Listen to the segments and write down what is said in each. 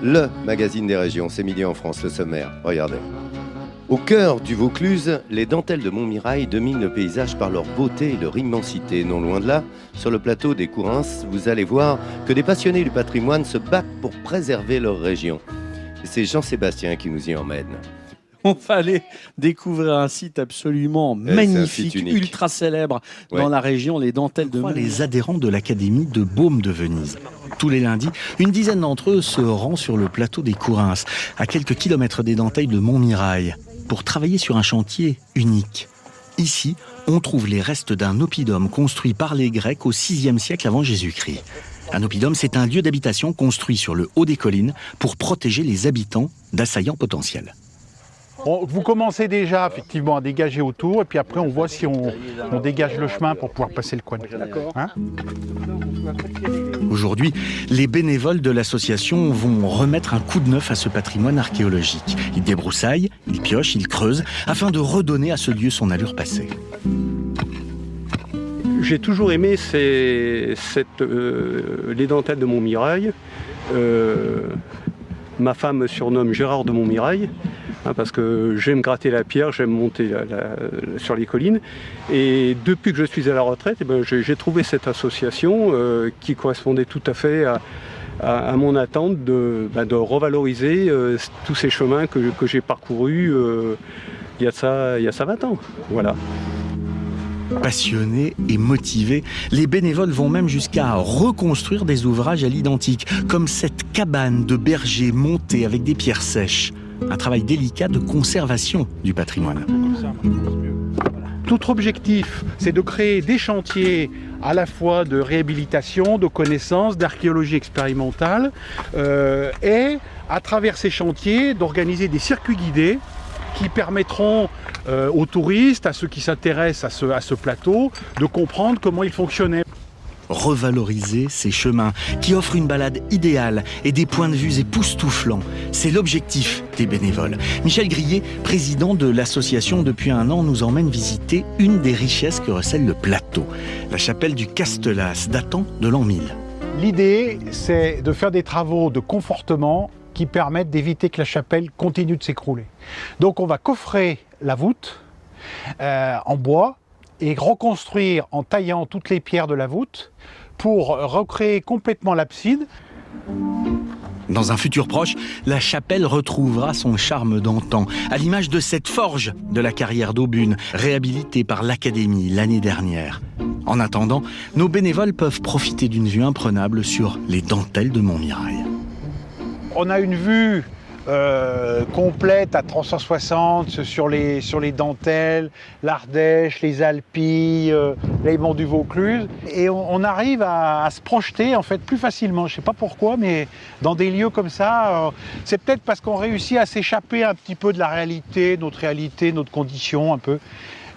le magazine des régions. C'est Midi en France, le sommaire. Regardez. Au cœur du Vaucluse, les dentelles de Montmirail dominent le paysage par leur beauté et leur immensité. Non loin de là, sur le plateau des Courins, vous allez voir que des passionnés du patrimoine se battent pour préserver leur région. C'est Jean-Sébastien qui nous y emmène. On va aller découvrir un site absolument magnifique, ultra célèbre dans la région, les dentelles de Montmirail. Les adhérents de l'Académie de Baume de Venise. Tous les lundis, une dizaine d'entre eux se rend sur le plateau des Courins, à quelques kilomètres des dentelles de Montmirail, pour travailler sur un chantier unique. Ici, on trouve les restes d'un oppidum construit par les Grecs au VIe siècle avant Jésus-Christ. Un oppidum, c'est un lieu d'habitation construit sur le haut des collines pour protéger les habitants d'assaillants potentiels. Vous commencez déjà effectivement à dégager autour et puis après on voit si on dégage le chemin pour pouvoir passer le coin. Hein ? Aujourd'hui, les bénévoles de l'association vont remettre un coup de neuf à ce patrimoine archéologique. Ils débroussaillent, ils piochent, ils creusent afin de redonner à ce lieu son allure passée. J'ai toujours aimé les dentelles de Montmirail. Ma femme me surnomme Gérard de Montmirail. Parce que j'aime gratter la pierre, j'aime monter sur les collines. Et depuis que je suis à la retraite, j'ai trouvé cette association qui correspondait tout à fait à mon attente de revaloriser tous ces chemins que j'ai parcourus il y a ça 20 ans. Voilà. Passionnés et motivés, les bénévoles vont même jusqu'à reconstruire des ouvrages à l'identique, comme cette cabane de berger montée avec des pierres sèches. Un travail délicat de conservation du patrimoine. Notre objectif, c'est de créer des chantiers à la fois de réhabilitation, de connaissances, d'archéologie expérimentale et à travers ces chantiers d'organiser des circuits guidés qui permettront aux touristes, à ceux qui s'intéressent à ce plateau, de comprendre comment il fonctionnait. Revaloriser ces chemins qui offrent une balade idéale et des points de vue époustouflants. C'est l'objectif des bénévoles. Michel Grillet, président de l'association depuis un an, nous emmène visiter une des richesses que recèle le plateau, la chapelle du Castelas, datant de l'an 1000. L'idée, c'est de faire des travaux de confortement qui permettent d'éviter que la chapelle continue de s'écrouler. Donc on va coffrer la voûte en bois et reconstruire en taillant toutes les pierres de la voûte pour recréer complètement l'abside. Dans un futur proche, la chapelle retrouvera son charme d'antan, à l'image de cette forge de la carrière d'Aubune, réhabilitée par l'Académie l'année dernière. En attendant, nos bénévoles peuvent profiter d'une vue imprenable sur les dentelles de Montmirail. On a une vue complète à 360 sur les dentelles, l'Ardèche, les Alpilles, les monts du Vaucluse. Et on arrive à se projeter en fait plus facilement. Je ne sais pas pourquoi, mais dans des lieux comme ça, c'est peut-être parce qu'on réussit à s'échapper un petit peu de la réalité, notre condition un peu.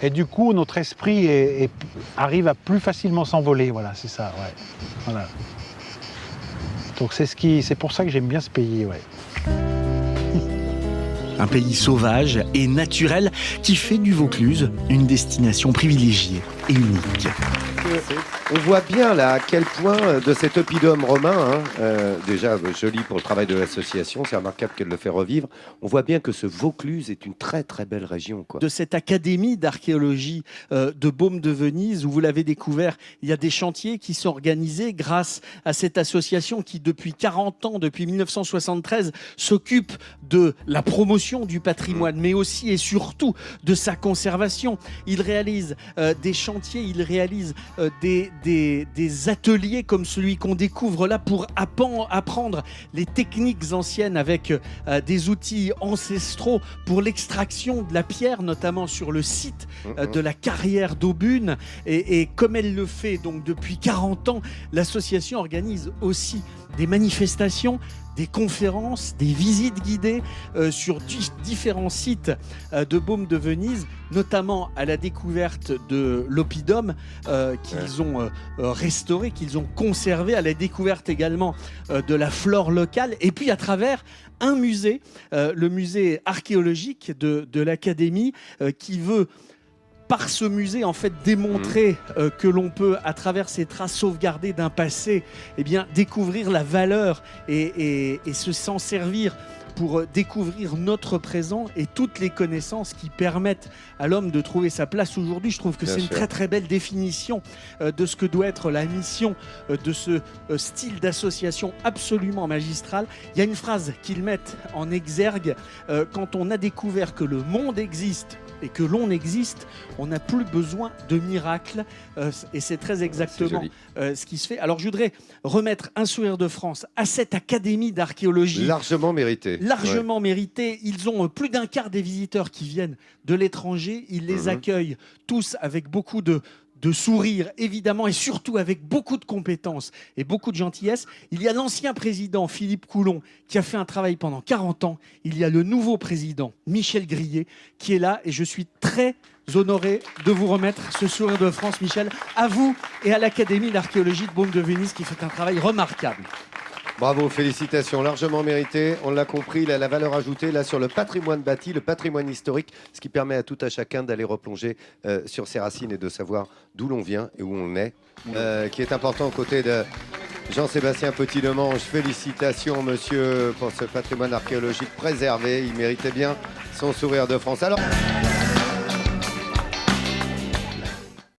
Et du coup, notre esprit arrive à plus facilement s'envoler. Voilà, c'est ça. Ouais. Voilà. Donc c'est pour ça que j'aime bien ce pays. Ouais. Un pays sauvage et naturel qui fait du Vaucluse une destination privilégiée et unique. On voit bien là à quel point de cet oppidum romain, déjà joli pour le travail de l'association, c'est remarquable qu'elle le fait revivre. On voit bien que ce Vaucluse est une très très belle région, quoi. De cette académie d'archéologie de Baume de Venise, où vous l'avez découvert, il y a des chantiers qui sont organisés grâce à cette association qui depuis 40 ans, depuis 1973, s'occupe de la promotion du patrimoine, mais aussi et surtout de sa conservation. Il réalise des chantiers, il réalise des ateliers comme celui qu'on découvre là pour apprendre les techniques anciennes avec des outils ancestraux pour l'extraction de la pierre, notamment sur le site de la carrière d'Aubune. Et comme elle le fait donc depuis 40 ans, l'association organise aussi des manifestations, des conférences, des visites guidées sur différents sites de Baume de Venise, notamment à la découverte de l'oppidum qu'ils ont restauré, qu'ils ont conservé, à la découverte également de la flore locale, et puis à travers un musée, le musée archéologique de l'Académie, qui veut par ce musée, en fait, démontrer que l'on peut, à travers ces traces sauvegardées d'un passé, eh bien, découvrir la valeur et s'en servir pour découvrir notre présent et toutes les connaissances qui permettent à l'homme de trouver sa place aujourd'hui. Je trouve que c'est une très très belle définition de ce que doit être la mission de ce style d'association absolument magistral. Il y a une phrase qu'ils mettent en exergue: quand on a découvert que le monde existe et que l'on existe, on n'a plus besoin de miracles. Et c'est très exactement ce qui se fait. Alors je voudrais remettre un sourire de France à cette Académie d'archéologie. Largement mérité. Largement mérité. Ils ont plus d'un quart des visiteurs qui viennent de l'étranger. Ils les accueillent tous avec beaucoup de sourire, évidemment, et surtout avec beaucoup de compétences et beaucoup de gentillesse. Il y a l'ancien président Philippe Coulon qui a fait un travail pendant 40 ans. Il y a le nouveau président Michel Grillet qui est là, et je suis très honoré de vous remettre ce sourire de France, Michel, à vous et à l'Académie d'archéologie de Baume de Venise qui fait un travail remarquable. Bravo, félicitations, largement mérité. On l'a compris, il a la valeur ajoutée là sur le patrimoine bâti, le patrimoine historique, ce qui permet à tout à chacun d'aller replonger sur ses racines et de savoir d'où l'on vient et où on est, qui est important aux côtés de Jean-Sébastien Petit-Demange. Félicitations, monsieur, pour ce patrimoine archéologique préservé. Il méritait bien son sourire de France. Alors...